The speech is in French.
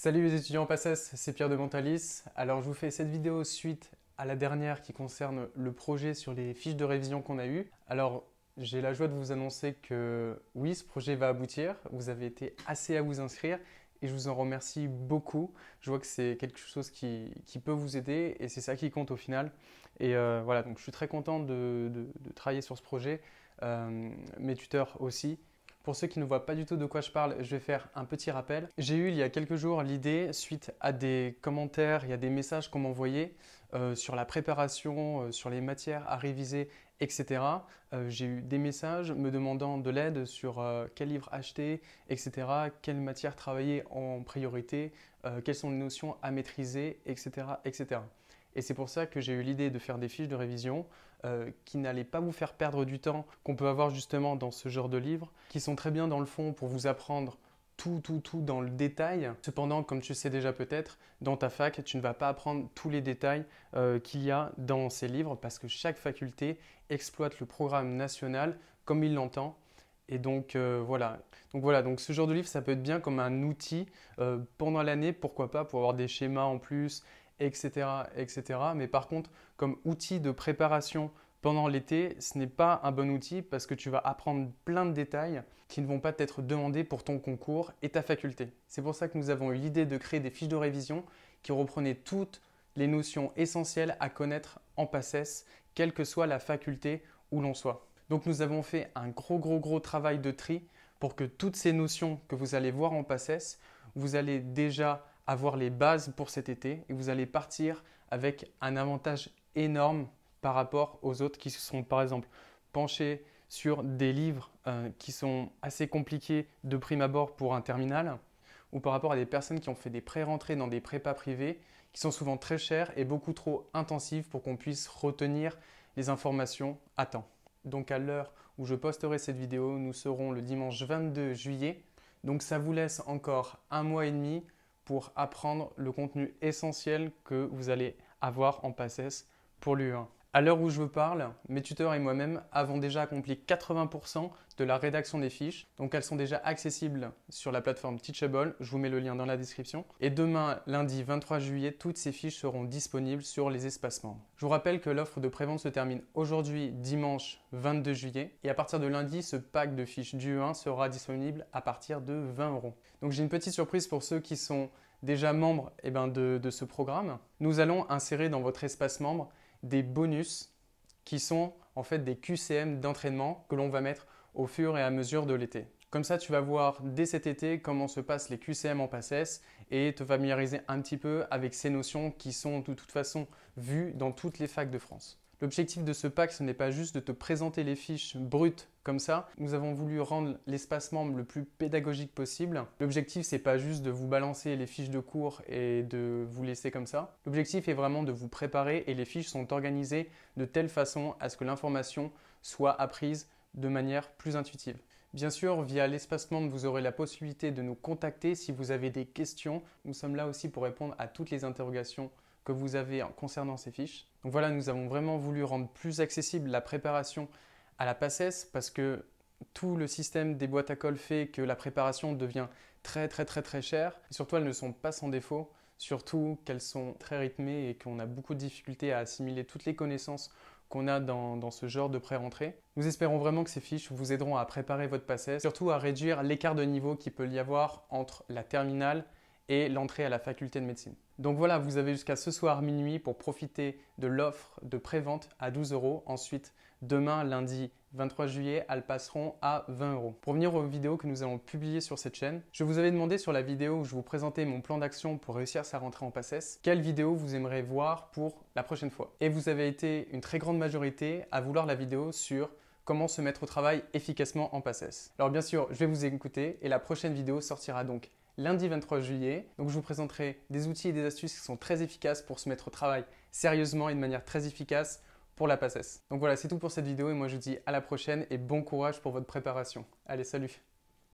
Salut les étudiants en PACES, c'est Pierre de Montalis. Alors je vous fais cette vidéo suite à la dernière qui concerne le projet sur les fiches de révision qu'on a eues. Alors j'ai la joie de vous annoncer que oui, ce projet va aboutir. Vous avez été assez à vous inscrire et je vous en remercie beaucoup. Je vois que c'est quelque chose qui peut vous aider et c'est ça qui compte au final. Et voilà, donc je suis très content de travailler sur ce projet. Mes tuteurs aussi. Pour ceux qui ne voient pas du tout de quoi je parle, je vais faire un petit rappel. J'ai eu il y a quelques jours l'idée, suite à des commentaires, il y a des messages qu'on m'envoyait sur la préparation, sur les matières à réviser, etc. J'ai eu des messages me demandant de l'aide sur quel livre acheter, etc. Quelle matière travailler en priorité, quelles sont les notions à maîtriser, etc. etc. Et c'est pour ça que j'ai eu l'idée de faire des fiches de révision qui n'allaient pas vous faire perdre du temps qu'on peut avoir justement dans ce genre de livres, qui sont très bien dans le fond pour vous apprendre tout dans le détail. Cependant, comme tu sais déjà peut-être, dans ta fac, tu ne vas pas apprendre tous les détails qu'il y a dans ces livres parce que chaque faculté exploite le programme national comme il l'entend. Et donc voilà. Donc ce genre de livre, ça peut être bien comme un outil pendant l'année, pourquoi pas, pour avoir des schémas en plus, etc., etc. Mais par contre, comme outil de préparation pendant l'été, ce n'est pas un bon outil parce que tu vas apprendre plein de détails qui ne vont pas t'être demandés pour ton concours et ta faculté. C'est pour ça que nous avons eu l'idée de créer des fiches de révision qui reprenaient toutes les notions essentielles à connaître en PACES, quelle que soit la faculté où l'on soit. Donc nous avons fait un gros travail de tri pour que toutes ces notions que vous allez voir en PACES, vous allez déjà avoir les bases pour cet été et vous allez partir avec un avantage énorme par rapport aux autres qui se sont par exemple penchés sur des livres qui sont assez compliqués de prime abord pour un terminal ou par rapport à des personnes qui ont fait des pré-rentrées dans des prépas privés qui sont souvent très chères et beaucoup trop intensives pour qu'on puisse retenir les informations à temps. Donc à l'heure où je posterai cette vidéo, nous serons le dimanche 22 juillet. Donc ça vous laisse encore un mois et demi pour apprendre le contenu essentiel que vous allez avoir en PACES pour l'U1. À l'heure où je vous parle, mes tuteurs et moi-même avons déjà accompli 80% de la rédaction des fiches. Donc elles sont déjà accessibles sur la plateforme Teachable. Je vous mets le lien dans la description. Et demain, lundi 23 juillet, toutes ces fiches seront disponibles sur les espaces membres. Je vous rappelle que l'offre de prévente se termine aujourd'hui, dimanche 22 juillet. Et à partir de lundi, ce pack de fiches du U1 sera disponible à partir de 20 €. Donc j'ai une petite surprise pour ceux qui sont déjà membres de ce programme. Nous allons insérer dans votre espace membre des bonus qui sont en fait des QCM d'entraînement que l'on va mettre au fur et à mesure de l'été. Comme ça, tu vas voir dès cet été comment se passent les QCM en PACES et te familiariser un petit peu avec ces notions qui sont de toute façon vues dans toutes les facs de France. L'objectif de ce pack, ce n'est pas juste de te présenter les fiches brutes comme ça. Nous avons voulu rendre l'espace membre le plus pédagogique possible. L'objectif, c'est pas juste de vous balancer les fiches de cours et de vous laisser comme ça. L'objectif est vraiment de vous préparer et les fiches sont organisées de telle façon à ce que l'information soit apprise de manière plus intuitive. Bien sûr, via l'espace membre, vous aurez la possibilité de nous contacter si vous avez des questions. Nous sommes là aussi pour répondre à toutes les interrogations que vous avez concernant ces fiches. Donc voilà, nous avons vraiment voulu rendre plus accessible la préparation à la PACES parce que tout le système des boîtes à colle fait que la préparation devient très chère. Et surtout, elles ne sont pas sans défaut, surtout qu'elles sont très rythmées et qu'on a beaucoup de difficultés à assimiler toutes les connaissances qu'on a dans ce genre de pré-rentrée. Nous espérons vraiment que ces fiches vous aideront à préparer votre PACES, surtout à réduire l'écart de niveau qu'il peut y avoir entre la terminale et l'entrée à la faculté de médecine. Donc voilà, vous avez jusqu'à ce soir minuit pour profiter de l'offre de prévente à 12 €. Ensuite, demain, lundi 23 juillet, elles passeront à 20 €. Pour venir aux vidéos que nous allons publier sur cette chaîne, je vous avais demandé sur la vidéo où je vous présentais mon plan d'action pour réussir sa rentrée en PACES, quelle vidéo vous aimeriez voir pour la prochaine fois. Et vous avez été une très grande majorité à vouloir la vidéo sur comment se mettre au travail efficacement en PACES. Alors bien sûr, je vais vous écouter et la prochaine vidéo sortira donc lundi 23 juillet. Donc je vous présenterai des outils et des astuces qui sont très efficaces pour se mettre au travail sérieusement et de manière très efficace pour la PACES. Donc voilà, c'est tout pour cette vidéo et moi je vous dis à la prochaine et bon courage pour votre préparation. Allez, salut!